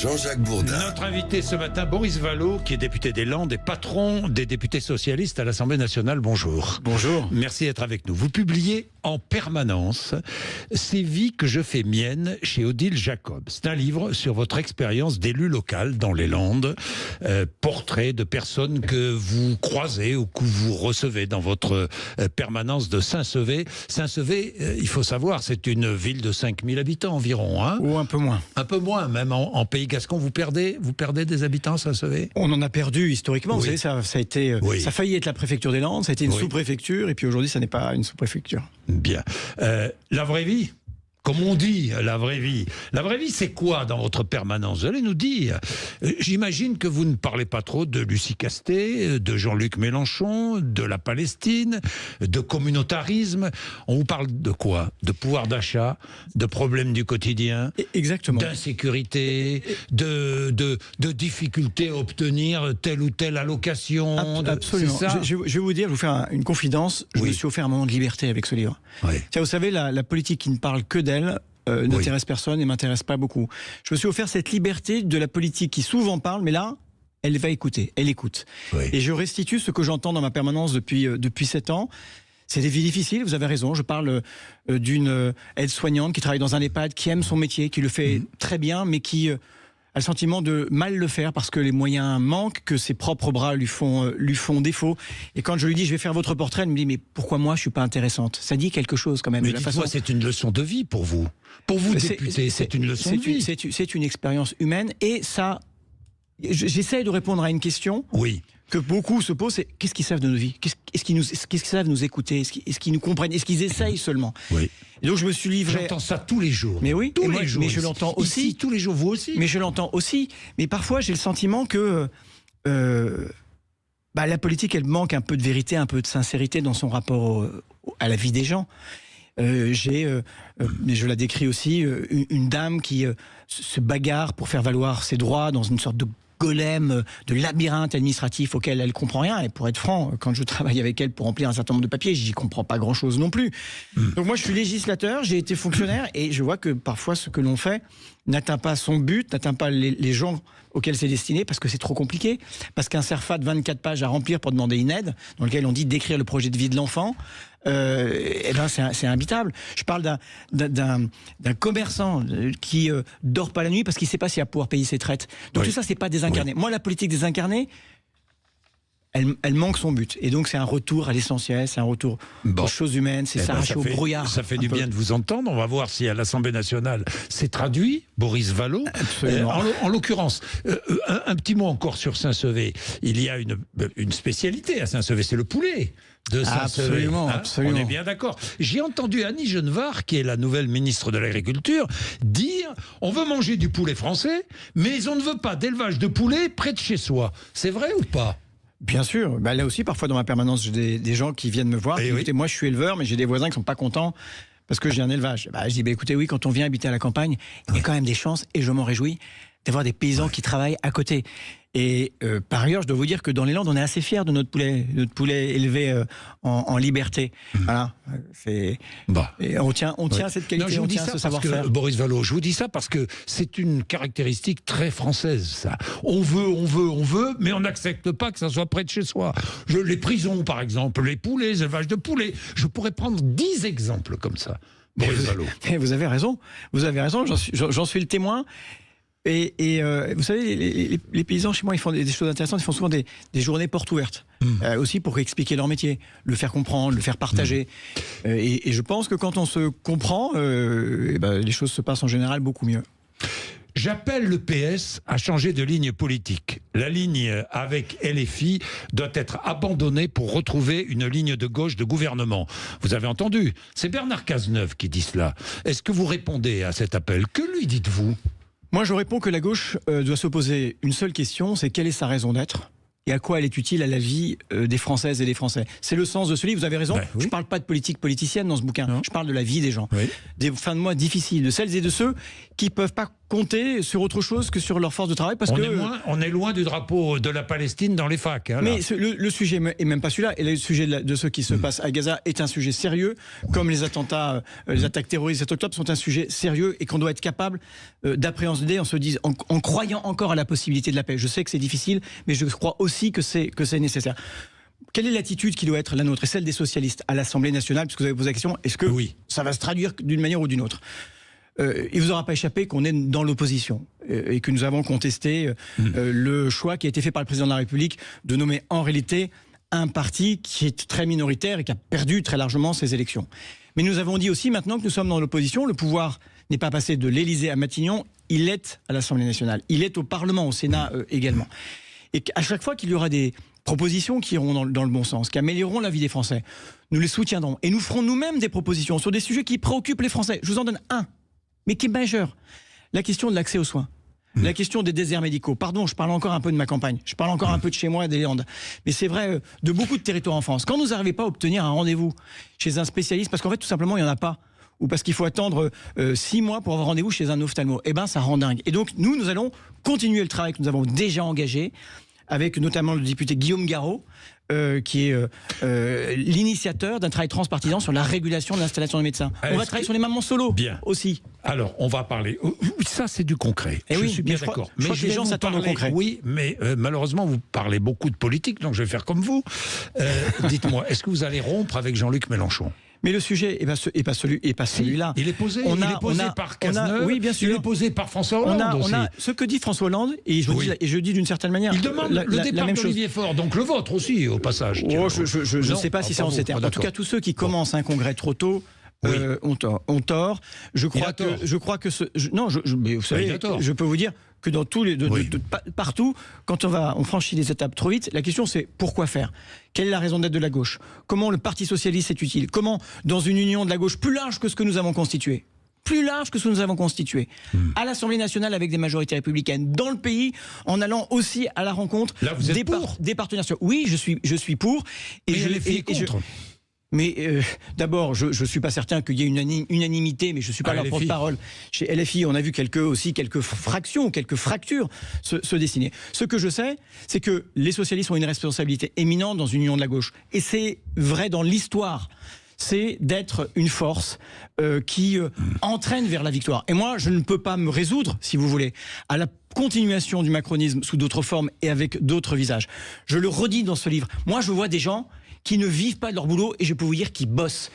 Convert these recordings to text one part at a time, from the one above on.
Jean-Jacques Bourdin. Notre invité ce matin, Boris Vallaud, qui est député des Landes et patron des députés socialistes à l'Assemblée nationale. Bonjour. Bonjour. Merci d'être avec nous. Vous publiez en permanence Ces vies que je fais miennes chez Odile Jacob. C'est un livre sur votre expérience d'élu local dans les Landes. Portrait de personnes que vous croisez ou que vous recevez dans votre permanence de Saint-Sevé. Saint-Sevé, il faut savoir, c'est une ville de 5000 habitants environ. Hein, ou un peu moins. Un peu moins, même en Pays Gascon. Vous perdez des habitants, Saint-Sevé? On en a perdu historiquement. Oui. Vous savez, ça a été, ça a failli être la préfecture des Landes, ça a été une sous-préfecture, et puis aujourd'hui, ça n'est pas une sous-préfecture. Bien. La vraie vie, comme on dit, la vraie vie. La vraie vie, c'est quoi dans votre permanence? Vous allez nous dire. J'imagine que vous ne parlez pas trop de Lucie Castet, de Jean-Luc Mélenchon, de la Palestine, de communautarisme. On vous parle de quoi? De pouvoir d'achat, de problèmes du quotidien, exactement, d'insécurité, de difficultés à obtenir telle ou telle allocation. Absolument. Je vais vous dire, je vais vous faire une confidence. Je me suis offert un moment de liberté avec ce livre. Oui. Tiens, vous savez, la politique qui ne parle que d'elle n'intéresse personne et m'intéresse pas beaucoup. Je me suis offert cette liberté de la politique qui souvent parle, mais là, elle va écouter, elle écoute. Oui. Et je restitue ce que j'entends dans ma permanence depuis 7 ans. C'est des vies difficiles, vous avez raison. Je parle d'une aide-soignante qui travaille dans un EHPAD, qui aime son métier, qui le fait très bien, mais qui a le sentiment de mal le faire parce que les moyens manquent, que ses propres bras lui font défaut. Et quand je lui dis, je vais faire votre portrait, elle me dit, mais pourquoi moi, je suis pas intéressante? Ça dit quelque chose quand même. Mais dites-moi, c'est une leçon de vie pour vous. Pour vous, député, c'est une leçon de vie. C'est une expérience humaine et ça... J'essaie de répondre à une question que beaucoup se posent, c'est qu'est-ce qu'ils savent de nos vies? Qu'est-ce qu'ils savent nous écouter? Est-ce qu'ils nous comprennent? Est-ce qu'ils essayent seulement? Et donc je me suis livré... J'entends ça tous les jours. Mais oui, tous les jours. Mais je l'entends aussi. Ici, tous les jours, vous aussi. Mais je l'entends aussi. Mais parfois, j'ai le sentiment que la politique, elle manque un peu de vérité, un peu de sincérité dans son rapport à la vie des gens. Mais je la décris aussi, une dame qui se bagarre pour faire valoir ses droits dans une sorte de golem, de labyrinthe administratif auquel elle ne comprend rien. Et pour être franc, quand je travaille avec elle pour remplir un certain nombre de papiers, j'y comprends pas grand-chose non plus. Donc moi, je suis législateur, j'ai été fonctionnaire, et je vois que parfois, ce que l'on fait n'atteint pas son but, n'atteint pas les gens auxquels c'est destiné, parce que c'est trop compliqué, parce qu'un CERFA de 24 pages à remplir pour demander une aide, dans lequel on dit d'écrire le projet de vie de l'enfant, c'est imbitable. Je parle d'un commerçant qui dort pas la nuit parce qu'il ne sait pas s'il va pouvoir payer ses traites. Donc tout ça, c'est pas désincarné. Moi, la politique désincarnée, elle manque son but. Et donc, c'est un retour à l'essentiel, c'est un retour aux choses humaines, c'est s'arracher au brouillard. Ça fait du bien de vous entendre. On va voir si à l'Assemblée nationale c'est traduit, Boris Vallaud. En l'occurrence, un petit mot encore sur Saint-Sevé. Il y a une spécialité à Saint-Sevé, c'est le poulet de Saint-Sevé. Absolument. On est bien d'accord. J'ai entendu Annie Genevard, qui est la nouvelle ministre de l'Agriculture, dire on veut manger du poulet français, mais on ne veut pas d'élevage de poulet près de chez soi. C'est vrai ou pas? Bien sûr. Là aussi, parfois dans ma permanence, j'ai des gens qui viennent me voir. Écoutez, moi je suis éleveur, mais j'ai des voisins qui sont pas contents parce que j'ai un élevage. Je dis, écoutez, oui, quand on vient habiter à la campagne, il y a quand même des chances, et je m'en réjouis, d'avoir des paysans qui travaillent à côté. Et par ailleurs, je dois vous dire que dans les Landes, on est assez fiers de notre poulet élevé en liberté. Voilà. Et on tient à cette qualité, je vous dis à ça ce savoir-faire. Boris Vallaud, je vous dis ça parce que c'est une caractéristique très française, ça. On veut, mais on n'accepte pas que ça soit près de chez soi. Les prisons, par exemple, les poulets, les élevages de poulets. Je pourrais prendre 10 exemples comme ça. Boris Vallaud. Vous avez raison, j'en suis le témoin. Et vous savez, les paysans chez moi, ils font des choses intéressantes. Ils font souvent des journées portes ouvertes, aussi pour expliquer leur métier, le faire comprendre, le faire partager. Et je pense que quand on se comprend, les choses se passent en général beaucoup mieux. J'appelle le PS à changer de ligne politique. La ligne avec LFI doit être abandonnée pour retrouver une ligne de gauche de gouvernement. Vous avez entendu, c'est Bernard Cazeneuve qui dit cela. Est-ce que vous répondez à cet appel? Que lui dites-vous? Moi, je réponds que la gauche doit se poser une seule question, c'est quelle est sa raison d'être et à quoi elle est utile à la vie des Françaises et des Français. C'est le sens de ce livre, vous avez raison. Je ne parle pas de politique politicienne dans ce bouquin, je parle de la vie des gens. Des fins de mois difficiles, de celles et de ceux qui ne peuvent pas compter sur autre chose que sur leur force de travail, parce on est loin du drapeau de la Palestine dans les facs. Hein, mais le sujet est même pas celui-là. Et le sujet de ce qui se passe à Gaza est un sujet sérieux, comme les attentats, les attaques terroristes cet octobre sont un sujet sérieux et qu'on doit être capable d'appréhender en croyant encore à la possibilité de la paix. Je sais que c'est difficile, mais je crois aussi que c'est nécessaire. Quelle est l'attitude qui doit être la nôtre et celle des socialistes à l'Assemblée nationale, puisque vous avez posé la question, est-ce que ça va se traduire d'une manière ou d'une autre ? Il ne vous aura pas échappé qu'on est dans l'opposition et que nous avons contesté le choix qui a été fait par le président de la République de nommer en réalité un parti qui est très minoritaire et qui a perdu très largement ses élections. Mais nous avons dit aussi, maintenant que nous sommes dans l'opposition, le pouvoir n'est pas passé de l'Élysée à Matignon, il est à l'Assemblée nationale, il est au Parlement, au Sénat également. Et à chaque fois qu'il y aura des propositions qui iront dans le bon sens, qui amélioreront la vie des Français, nous les soutiendrons. Et nous ferons nous-mêmes des propositions sur des sujets qui préoccupent les Français. Je vous en donne un, mais qui est majeur. La question de l'accès aux soins. La question des déserts médicaux. Pardon, je parle encore un peu de ma campagne. Je parle encore un peu de chez moi, des Landes. Mais c'est vrai de beaucoup de territoires en France. Quand nous n'arrivons pas à obtenir un rendez-vous chez un spécialiste, parce qu'en fait, tout simplement, il n'y en a pas, ou parce qu'il faut attendre 6 mois pour avoir rendez-vous chez un ophtalmo, eh ben, ça rend dingue. Et donc, nous allons continuer le travail que nous avons déjà engagé, avec notamment le député Guillaume Garot, qui est l'initiateur d'un travail transpartisan sur la régulation de l'installation des médecins. On va travailler sur les mamans solo aussi. Alors, on va parler. Ça, c'est du concret. Je suis bien d'accord. Mais je crois que les gens s'attendent au concret. Oui, mais malheureusement, vous parlez beaucoup de politique, donc je vais faire comme vous. Dites-moi, est-ce que vous allez rompre avec Jean-Luc Mélenchon ? Mais le sujet n'est pas celui-là. Il est posé, par Cazeneuve, oui, bien sûr. Il est posé par François Hollande aussi. On a ce que dit François Hollande, et je dis d'une certaine manière... Il demande le départ d'Olivier Faure, donc le vôtre aussi, au passage. Je ne sais pas si c'est en ces termes. En tout cas, tous ceux qui commencent un congrès trop tôt ont tort. Je crois que mais vous savez, je peux vous dire que dans tous les partout, quand on franchit des étapes trop vite, la question c'est pourquoi faire ? Quelle est la raison d'être de la gauche ? Comment le Parti socialiste est utile ? Comment, dans une union de la gauche plus large que ce que nous avons constitué, à l'Assemblée nationale avec des majorités républicaines dans le pays, en allant aussi à la rencontre des partenaires. Oui, je suis pour. Et je les contre. Mais d'abord, je ne suis pas certain qu'il y ait une unanimité, mais je ne suis pas leur porte-parole. Chez LFI, on a vu quelques fractions, quelques fractures se dessiner. Ce que je sais, c'est que les socialistes ont une responsabilité éminente dans une union de la gauche. Et c'est vrai dans l'histoire. C'est d'être une force qui entraîne vers la victoire. Et moi, je ne peux pas me résoudre, si vous voulez, à la continuation du macronisme sous d'autres formes et avec d'autres visages. Je le redis dans ce livre. Moi, je vois des gens qui ne vivent pas de leur boulot, et je peux vous dire qu'ils bossent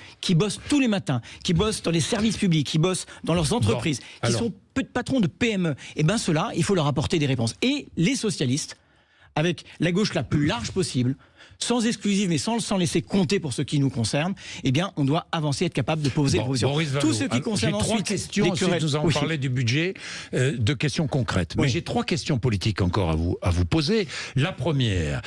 tous les matins, qui bossent dans les services publics, qui bossent dans leurs entreprises, qui sont patrons de PME. Et bien ceux-là, il faut leur apporter des réponses. Et les socialistes, avec la gauche la plus large possible, sans exclusive, mais sans laisser compter pour ce qui nous concerne, eh bien, on doit avancer, être capable de poser des propositions. Tout ce qui concerne ensuite... J'ai 3 questions, ensuite nous allons parler du budget, de questions concrètes. Mais j'ai 3 questions politiques encore à vous poser. La première,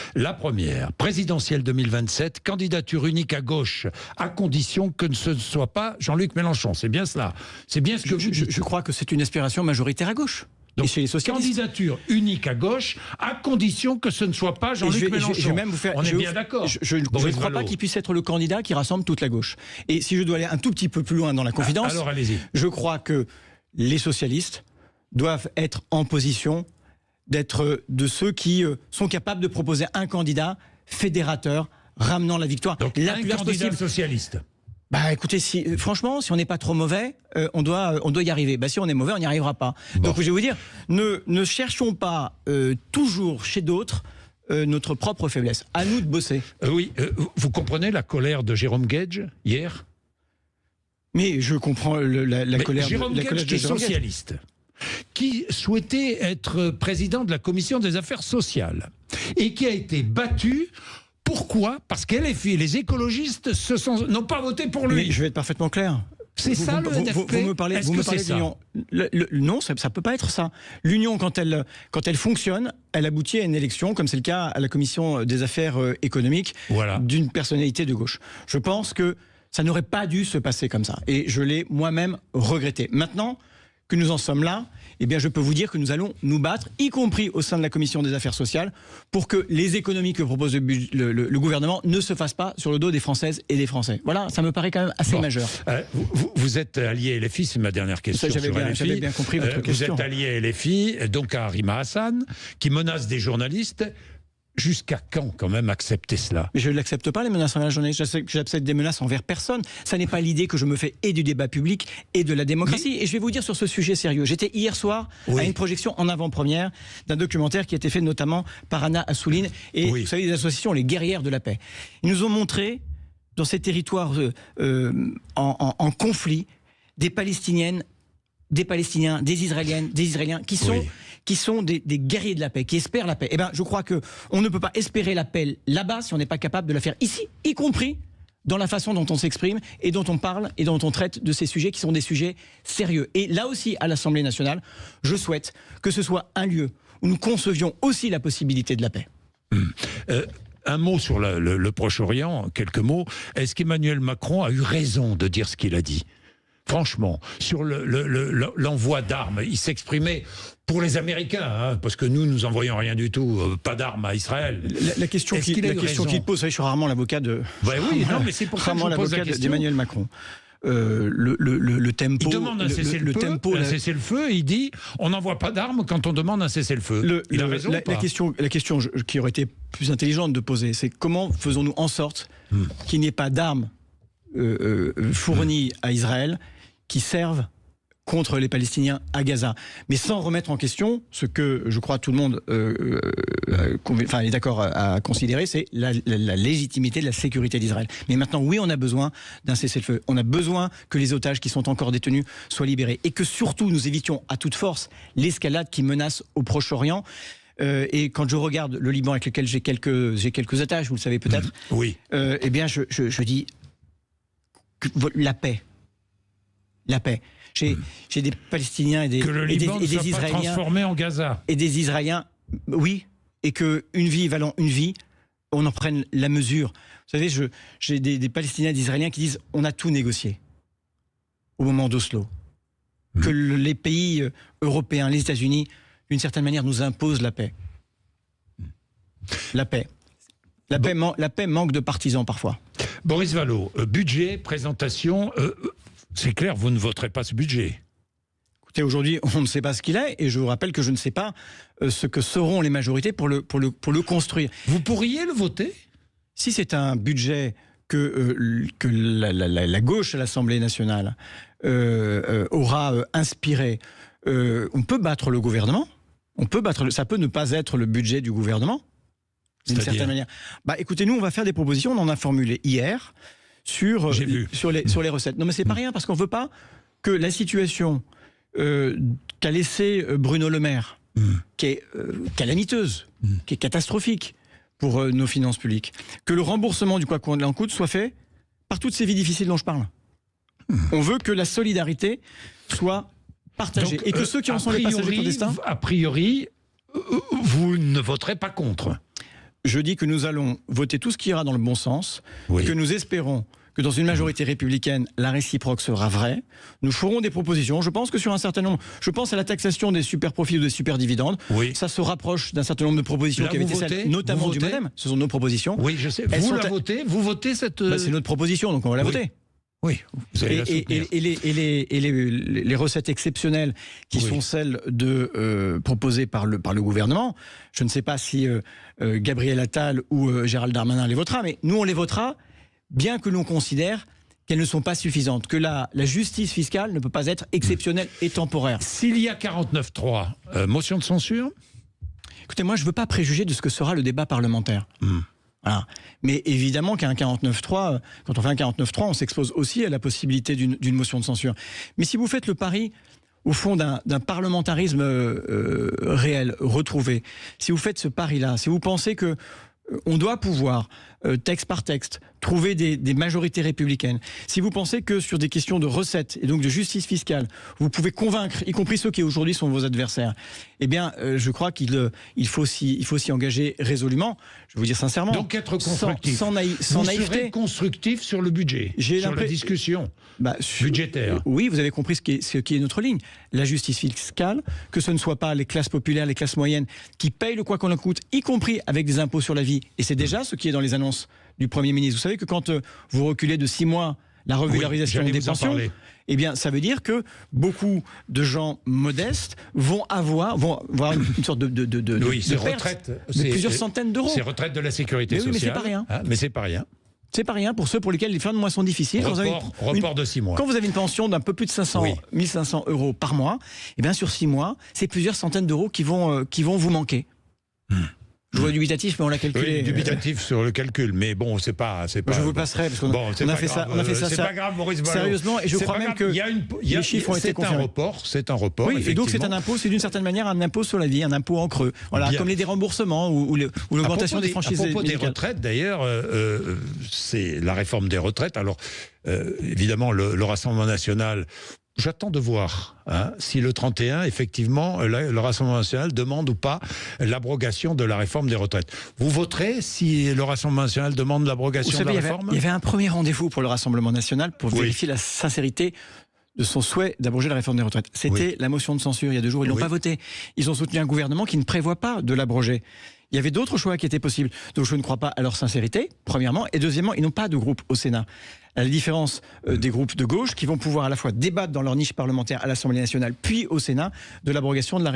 présidentielle 2027, candidature unique à gauche, à condition que ce ne soit pas Jean-Luc Mélenchon. C'est bien cela. C'est bien ce que vous dites. Je crois que c'est une aspiration majoritaire à gauche. Donc, chez les socialistes, candidature unique à gauche, à condition que ce ne soit pas Jean-Luc Mélenchon. On est bien d'accord. Je ne crois pas qu'il puisse être le candidat qui rassemble toute la gauche. Et si je dois aller un tout petit peu plus loin dans la confidence, alors allez-y. Je crois que les socialistes doivent être en position d'être de ceux qui sont capables de proposer un candidat fédérateur, ramenant la victoire. Donc la un plus large candidat possible. Socialiste. Bah écoutez, franchement, si on n'est pas trop mauvais, on doit y arriver. Bah si on est mauvais, on n'y arrivera pas. Donc je vais vous dire, ne cherchons pas toujours chez d'autres notre propre faiblesse. À nous de bosser. Oui, vous comprenez la colère de Jérôme Gage hier ? Mais je comprends la colère Jérôme Gage, qui est socialiste, qui souhaitait être président de la commission des affaires sociales et qui a été battu. Pourquoi ? Parce que les écologistes n'ont pas voté pour lui. Mais je vais être parfaitement clair. C'est ça le NFP ? Vous me parlez de l'union. Non, ça ne peut pas être ça. L'union, quand elle fonctionne, elle aboutit à une élection, comme c'est le cas à la commission des affaires économiques, d'une personnalité de gauche. Je pense que ça n'aurait pas dû se passer comme ça. Et je l'ai moi-même regretté. Maintenant que nous en sommes là, eh bien, je peux vous dire que nous allons nous battre, y compris au sein de la Commission des Affaires sociales, pour que les économies que propose le gouvernement ne se fassent pas sur le dos des Françaises et des Français. Voilà, ça me paraît quand même assez majeur. Vous êtes allié LFI, c'est ma dernière question. J'avais bien compris votre question. Vous êtes allié LFI, donc à Rima Hassan, qui menace des journalistes. Jusqu'à quand même accepter cela? Mais je ne l'accepte pas, les menaces envers les journalistes. J'accepte des menaces envers personne. Ça n'est pas l'idée que je me fais et du débat public et de la démocratie. Et je vais vous dire sur ce sujet sérieux. J'étais hier soir à une projection en avant-première d'un documentaire qui a été fait notamment par Anna Assouline et vous savez, les associations, les guerrières de la paix. Ils nous ont montré dans ces territoires en conflit des Palestiniennes, des Palestiniens, des Israéliennes, des Israéliens qui sont des guerriers de la paix, qui espèrent la paix. Eh bien, je crois qu'on ne peut pas espérer la paix là-bas si on n'est pas capable de la faire ici, y compris dans la façon dont on s'exprime et dont on parle et dont on traite de ces sujets qui sont des sujets sérieux. Et là aussi, à l'Assemblée nationale, je souhaite que ce soit un lieu où nous concevions aussi la possibilité de la paix. Un mot sur le Proche-Orient, quelques mots. Est-ce qu'Emmanuel Macron a eu raison de dire ce qu'il a dit ? Franchement, sur l'envoi d'armes, il s'exprimait pour les Américains, hein, parce que nous envoyons rien du tout, pas d'armes à Israël. La question qu'il pose, vous savez, je suis rarement l'avocat de... oui, non, mais c'est pour ça que je pose la question d'Emmanuel Macron. Le tempo... Il demande un cessez-le-feu, et il dit on n'envoie pas d'armes quand on demande un cessez-le-feu. Il a raison ou pas ? La question qui aurait été plus intelligente de poser, c'est comment faisons-nous en sorte qu'il n'y ait pas d'armes fournis à Israël qui servent contre les Palestiniens à Gaza, mais sans remettre en question ce que je crois tout le monde est d'accord à considérer, c'est la légitimité de la sécurité d'Israël. Mais maintenant, oui, on a besoin d'un cessez-le-feu. On a besoin que les otages qui sont encore détenus soient libérés et que surtout nous évitions à toute force l'escalade qui menace au Proche-Orient. Et quand je regarde le Liban avec lequel j'ai quelques attaches, vous le savez peut-être, eh bien je dis que la paix. La paix. J'ai des Palestiniens et des Israéliens transformé en Gaza. Et des Israéliens, oui, et que une vie valant une vie, on en prenne la mesure. Vous savez, j'ai des Palestiniens et des Israéliens qui disent on a tout négocié au moment d'Oslo. Que les pays européens, les États-Unis, d'une certaine manière, nous imposent la paix. La paix. La paix manque de partisans parfois. Boris Vallaud, budget, présentation, c'est clair, vous ne voterez pas ce budget. Écoutez, aujourd'hui, on ne sait pas ce qu'il est, et je vous rappelle que je ne sais pas ce que seront les majorités pour le construire. Vous pourriez le voter ? Si c'est un budget que la gauche à l'Assemblée nationale aura inspiré, on peut battre le gouvernement. Ça peut ne pas être le budget du gouvernement. D'une certaine manière. Écoutez, nous, on va faire des propositions. On en a formulé hier sur les recettes. Non, mais c'est pas rien, parce qu'on veut pas que la situation qu'a laissée Bruno Le Maire, qui est calamiteuse, qui est catastrophique pour nos finances publiques, que le remboursement du quoi qu'il en coûte soit fait par toutes ces vies difficiles dont je parle. On veut que la solidarité soit partagée. Donc, et que ceux qui en sont les passagers clandestins... A priori, vous ne voterez pas contre. Je dis que nous allons voter tout ce qui ira dans le bon sens, et que nous espérons que dans une majorité républicaine, la réciproque sera vraie. Nous ferons des propositions. Je pense que sur un certain nombre... Je pense à la taxation des super profits ou des super dividendes. Ça se rapproche d'un certain nombre de propositions qui avaient été celles, notamment du MoDem. Ce sont nos propositions. Oui, je sais. Vous votez cette... c'est notre proposition, donc on va la voter. Oui, vous allez la soutenir. Et les recettes exceptionnelles qui sont celles proposées par le gouvernement, je ne sais pas si Gabriel Attal ou Gérald Darmanin les votera, mais nous on les votera, bien que l'on considère qu'elles ne sont pas suffisantes, que la justice fiscale ne peut pas être exceptionnelle et temporaire. S'il y a 49.3, motion de censure ? Écoutez, moi je ne veux pas préjuger de ce que sera le débat parlementaire. Voilà. Mais évidemment qu'un 49.3, quand on fait un 49.3, on s'expose aussi à la possibilité d'une motion de censure. Mais si vous faites le pari, au fond, d'un parlementarisme réel, retrouvé, si vous faites ce pari-là, si vous pensez que on doit pouvoir, texte par texte, trouver des majorités républicaines, si vous pensez que sur des questions de recettes et donc de justice fiscale, vous pouvez convaincre, y compris ceux qui aujourd'hui sont vos adversaires, eh bien, je crois qu'il faut s'y engager résolument. Je vais vous dire sincèrement. Donc être constructif. Sans vous naïveté. serez constructif sur le budget, sur la discussion budgétaire. Oui, vous avez compris ce qui est notre ligne. La justice fiscale, que ce ne soit pas les classes populaires, les classes moyennes qui payent le quoi qu'on en coûte, y compris avec des impôts sur la vie. Et c'est déjà ce qui est dans les annonces du Premier ministre. Vous savez que quand vous reculez de 6 mois la revalorisation des pensions, eh bien, ça veut dire que beaucoup de gens modestes vont avoir une sorte de retraite de plusieurs centaines d'euros. C'est retraite de la sécurité sociale. Mais c'est pas rien. Mais c'est pas rien. C'est pas rien pour ceux pour lesquels les fins de mois sont difficiles. Report de 6 mois. Quand vous avez une pension d'un peu plus de 1500 euros par mois, eh bien sur 6 mois, c'est plusieurs centaines d'euros qui vont vous manquer. Je vois dubitatif, mais on l'a calculé. Oui, dubitatif sur le calcul, mais bon, c'est pas. Je vous le passerai parce qu'on a fait ça. C'est pas grave, Maurice Vallot. Sérieusement, et je crois même que les chiffres ont été confirmés. C'est un report. Oui, et donc c'est un impôt, c'est d'une certaine manière un impôt sur la vie, un impôt en creux. Voilà, comme les déremboursements ou l'augmentation des franchises. À propos des retraites, d'ailleurs, c'est la réforme des retraites. Alors, évidemment, le Rassemblement national. J'attends de voir si le 31, effectivement, le Rassemblement national demande ou pas l'abrogation de la réforme des retraites. Vous voterez si le Rassemblement national demande l'abrogation de la réforme ? Il y avait un premier rendez-vous pour le Rassemblement national pour vérifier la sincérité de son souhait d'abroger la réforme des retraites. C'était la motion de censure il y a 2 jours. Ils n'ont pas voté. Ils ont soutenu un gouvernement qui ne prévoit pas de l'abroger. Il y avait d'autres choix qui étaient possibles. Donc je ne crois pas à leur sincérité, premièrement. Et deuxièmement, ils n'ont pas de groupe au Sénat. À la différence des groupes de gauche qui vont pouvoir à la fois débattre dans leur niche parlementaire à l'Assemblée nationale puis au Sénat de l'abrogation de la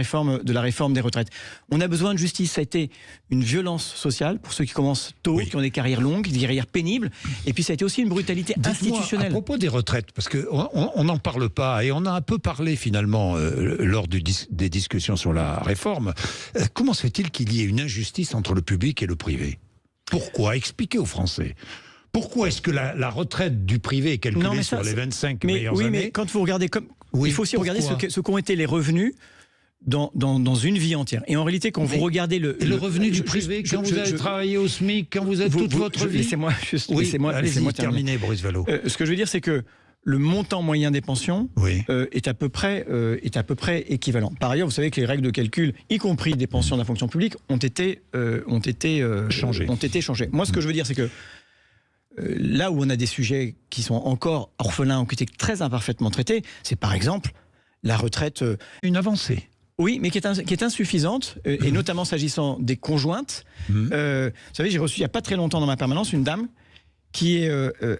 réforme des retraites. On a besoin de justice. Ça a été une violence sociale pour ceux qui commencent tôt, qui ont des carrières longues, des carrières pénibles. Et puis ça a été aussi une brutalité institutionnelle. À propos des retraites, parce qu'on n'en parle pas et on a un peu parlé finalement lors des discussions sur la réforme. Comment se fait-il qu'il y ait une injustice entre le public et le privé ? Pourquoi ? Expliquez aux Français. Pourquoi est-ce que la retraite du privé est calculée sur les 25 meilleures années ? Mais quand vous regardez, il faut aussi regarder ce qu'ont été les revenus dans une vie entière. Et en réalité, quand vous regardez le revenu du privé, quand vous avez travaillé au SMIC, quand vous êtes toute votre vie... Laissez-moi terminer, Boris Vallot. Ce que je veux dire, c'est que le montant moyen des pensions est à peu près équivalent. Par ailleurs, vous savez que les règles de calcul, y compris des pensions de la fonction publique, ont été changées. Moi, ce que je veux dire, c'est que là où on a des sujets qui sont encore orphelins ou qui étaient très imparfaitement traités, c'est par exemple la retraite. Une avancée. Oui, mais qui est insuffisante, et notamment s'agissant des conjointes. Vous savez, j'ai reçu il n'y a pas très longtemps dans ma permanence une dame qui est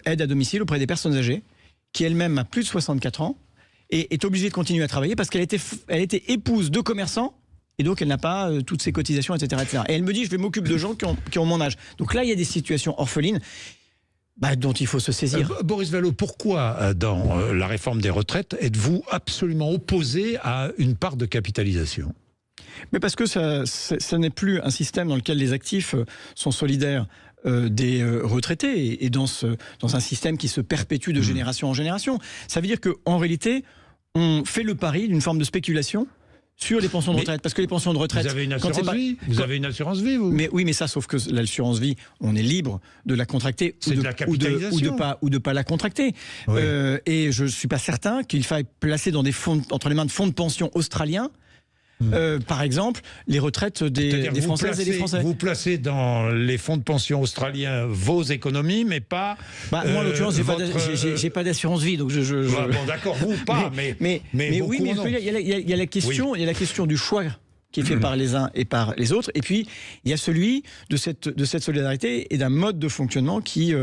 aide à domicile auprès des personnes âgées, qui elle-même a plus de 64 ans, et est obligée de continuer à travailler parce qu'elle était épouse de commerçants, et donc elle n'a pas toutes ses cotisations, etc., etc. Et elle me dit, je vais m'occuper de gens qui ont mon âge. Donc là, il y a des situations orphelines dont il faut se saisir. Boris Vallot, pourquoi dans la réforme des retraites êtes-vous absolument opposé à une part de capitalisation ? Mais parce que ça n'est plus un système dans lequel les actifs sont solidaires des retraités et dans un système qui se perpétue de génération en génération. Ça veut dire qu'en réalité, on fait le pari d'une forme de spéculation sur les pensions de retraite, parce que les pensions de retraite... Vous avez une assurance vie ? Vous avez une assurance vie, vous ? Oui, mais ça, sauf que l'assurance vie, on est libre de la contracter ou de pas la contracter. Oui. Et je ne suis pas certain qu'il faille placer dans entre les mains de fonds de pension australiens, par exemple, les retraites des Françaises et des Français. Vous placez dans les fonds de pension australiens vos économies, mais pas... moi, en l'occurrence, j'ai pas d'assurance vie, donc bon, d'accord, vous, pas, mais oui, mais il y a la question du choix qui est fait par les uns et par les autres. Et puis, il y a celui de cette solidarité et d'un mode de fonctionnement qui...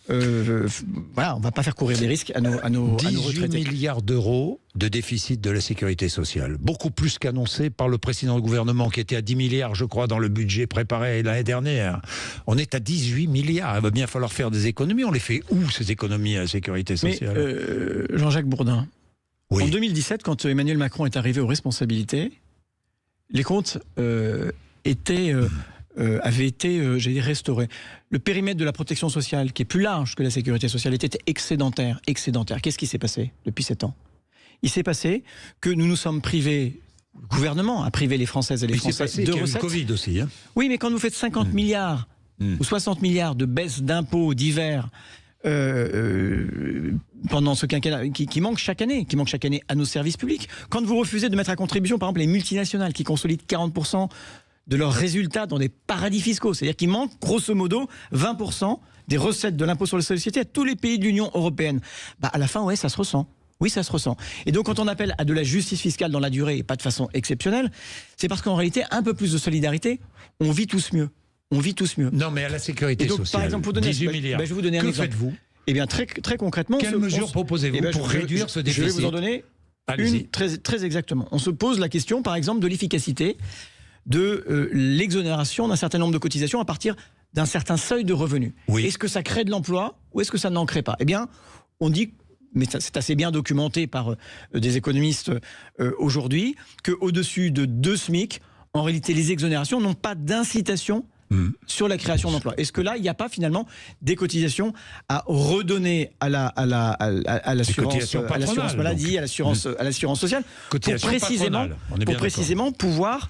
on ne va pas faire courir des risques à nos retraités. 18 milliards d'euros de déficit de la sécurité sociale. Beaucoup plus qu'annoncé par le précédent gouvernement qui était à 10 milliards, je crois, dans le budget préparé l'année dernière. On est à 18 milliards. Il va bien falloir faire des économies. On les fait où, ces économies à la sécurité sociale ? Jean-Jacques Bourdin, en 2017, quand Emmanuel Macron est arrivé aux responsabilités, les comptes avaient été, restaurés. Le périmètre de la protection sociale, qui est plus large que la sécurité sociale, était excédentaire. Qu'est-ce qui s'est passé depuis 7 ans ? Il s'est passé que nous nous sommes privés, le gouvernement a privé les Françaises et les Français de recettes. Il y a eu le Covid aussi. Oui, mais quand vous faites 50 milliards ou 60 milliards de baisses d'impôts divers pendant ce quinquennat qui manque chaque année à nos services publics. Quand vous refusez de mettre à contribution, par exemple, les multinationales qui consolident 40% de leurs résultats dans des paradis fiscaux, c'est-à-dire qu'il manque grosso modo 20% des recettes de l'impôt sur les sociétés à tous les pays de l'Union européenne. À la fin, ouais, ça se ressent. Oui, ça se ressent. Et donc, quand on appelle à de la justice fiscale dans la durée et pas de façon exceptionnelle, c'est parce qu'en réalité, un peu plus de solidarité, on vit tous mieux. On vit tous mieux. Non, mais à la sécurité donc, sociale, par exemple, pour donner 18 milliards. je vais vous donner un exemple. Que faites-vous? Eh bien, très concrètement... Quelles mesures proposez-vous pour réduire ce déficit? Je vais vous en donner une très exactement. On se pose la question, par exemple, de l'efficacité de l'exonération d'un certain nombre de cotisations à partir d'un certain seuil de revenus. Oui. Est-ce que ça crée de l'emploi ou est-ce que ça n'en crée pas? Eh bien, on dit, mais c'est assez bien documenté par des économistes aujourd'hui, qu'au-dessus de 2 SMIC, en réalité, les exonérations n'ont pas d'incitation sur la création d'emplois. Est-ce que là, il n'y a pas finalement des cotisations à redonner à l'assurance maladie, à l'assurance sociale, pour précisément pouvoir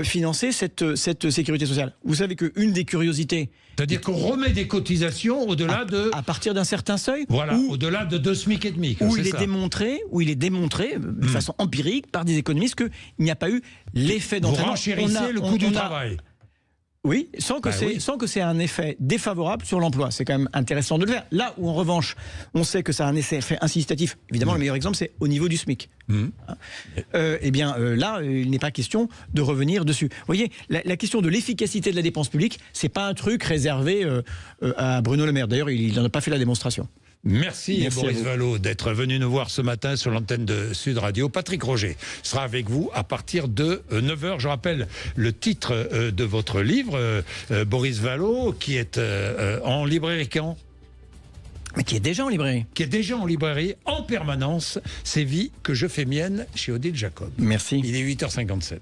financer cette sécurité sociale? Vous savez qu'une des curiosités... C'est-à-dire qu'on remet des cotisations au-delà de... À partir d'un certain seuil. Voilà, au-delà de 2 SMIC et demi. Où il est démontré de façon empirique par des économistes qu'il n'y a pas eu l'effet d'entraînement. Vous renchérissez le coût du travail. Oui, sans que c'est un effet défavorable sur l'emploi. C'est quand même intéressant de le faire. Là où, en revanche, on sait que ça a un effet incitatif, évidemment, le meilleur exemple, c'est au niveau du SMIC. Eh bien, là, il n'est pas question de revenir dessus. Vous voyez, la question de l'efficacité de la dépense publique, c'est pas un truc réservé à Bruno Le Maire. D'ailleurs, il n'en a pas fait la démonstration. Merci Boris Vallaud d'être venu nous voir ce matin sur l'antenne de Sud Radio. Patrick Roger sera avec vous à partir de 9h. Je rappelle le titre de votre livre, Boris Vallaud, qui est en librairie quand? Mais qui est déjà en librairie. Qui est déjà en librairie en permanence. Ces vies que je fais miennes chez Odile Jacob. Merci. Il est 8h57.